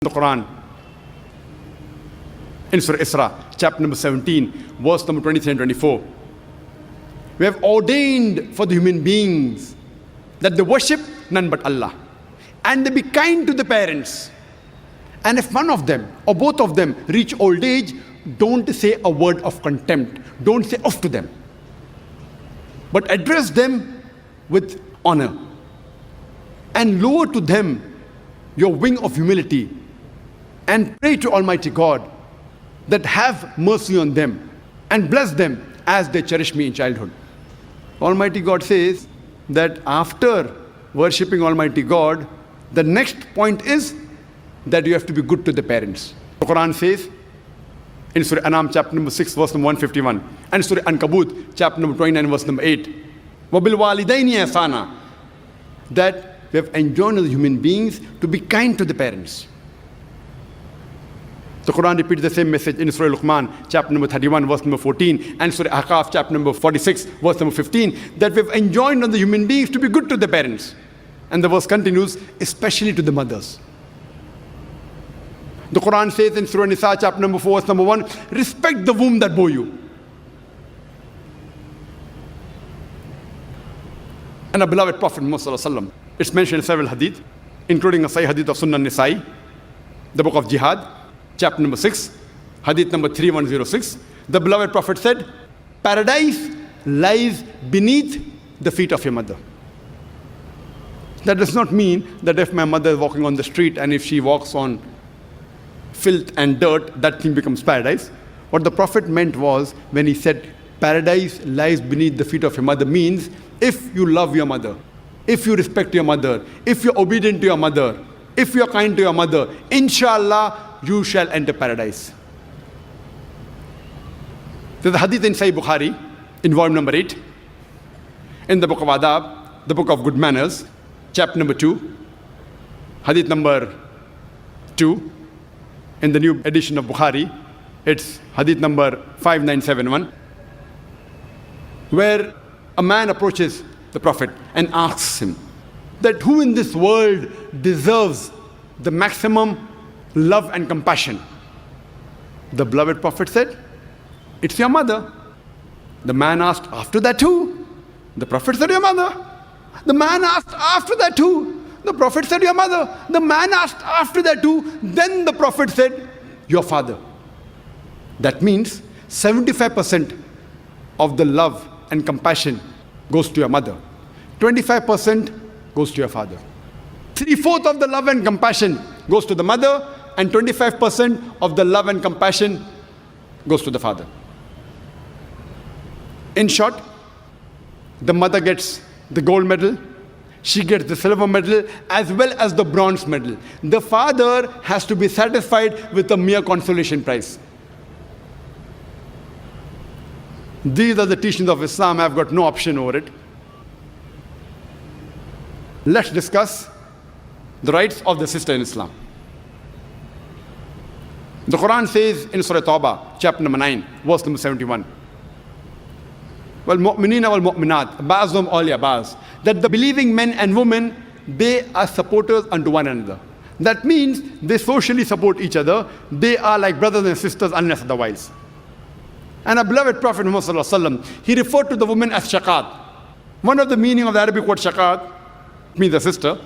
The Quran in Surah Isra, chapter number 17, verse number 23 and 24. We have ordained for the human beings that they worship none but Allah, and they be kind to the parents. And if one of them or both of them reach old age, don't say a word of contempt. Don't say off to them, but address them with honor and lower to them your wing of humility, and pray to Almighty God that have mercy on them and bless them as they cherish me in childhood. Almighty God says that after worshipping Almighty God, the next point is that you have to be good to the parents. The Quran says in Surah Anam chapter number 6 verse number 151 and Surah Ankabut chapter number 29 verse number 8, وَبِالْوَالِدَيْنِ إِحْسَانًا, that we have enjoined the human beings to be kind to the parents. The Quran repeats the same message in Surah Luqman chapter number 31 verse number 14 and Surah Ahqaf chapter number 46 verse number 15, that we have enjoined on the human beings to be good to the parents. And the verse continues, especially to the mothers. The Quran says in Surah Nisa chapter number 4 verse number 1, respect the womb that bore you. And our beloved Prophet Muhammad sallallahu alaihi wasallam, it's mentioned in several hadith, including a Sahih hadith of Sunnah Nisai, the book of Jihad, chapter number 6, hadith number 3106. The beloved Prophet said, paradise lies beneath the feet of your mother. That does not mean that if my mother is walking on the street and if she walks on filth and dirt, that thing becomes paradise. What the Prophet meant was, when he said paradise lies beneath the feet of your mother, means if you love your mother, if you respect your mother, if you're obedient to your mother, if you're kind to your mother, inshallah, you shall enter paradise. There's a hadith in Sahih Bukhari, in volume number 8, in the book of Adab, the book of good manners, chapter number 2, hadith number 2, in the new edition of Bukhari, it's hadith number 5971, where a man approaches the Prophet and asks him that who in this world deserves the maximum love and compassion. The beloved Prophet said, it's your mother. The man asked, after that who? The Prophet said, your mother. The man asked, after that who? The Prophet said, your mother. The man asked, after that who? Then the Prophet said, your father. That means 75% of the love and compassion goes to your mother. 25% goes to your father. 3/4 of the love and compassion goes to the mother, and 25% of the love and compassion goes to the father. In short, the mother gets the gold medal, she gets the silver medal as well as the bronze medal. The father has to be satisfied with a mere consolation prize. These are the teachings of Islam. I've got no option over it. Let's discuss the rights of the sister in Islam. The Quran says in Surah Tawbah, chapter number 9, verse number 71, وَالْمُؤْمِنِينَ وَالْمُؤْمِنَاتِ بَعْضُهُمْ أَوْلِيَاءُ بَعْضٍ, that the believing men and women, they are supporters unto one another. That means they socially support each other. They are like brothers and sisters unless otherwise. And our beloved Prophet Muhammad sallallahu alaihi wasallam, he referred to the woman as shaqat. One of the meaning of the Arabic word shaqat means a sister.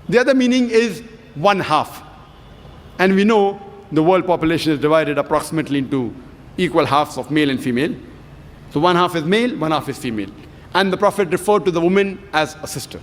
The other meaning is one half. And we know the world population is divided approximately into equal halves of male and female. So one half is male, one half is female. And the Prophet referred to the woman as a sister.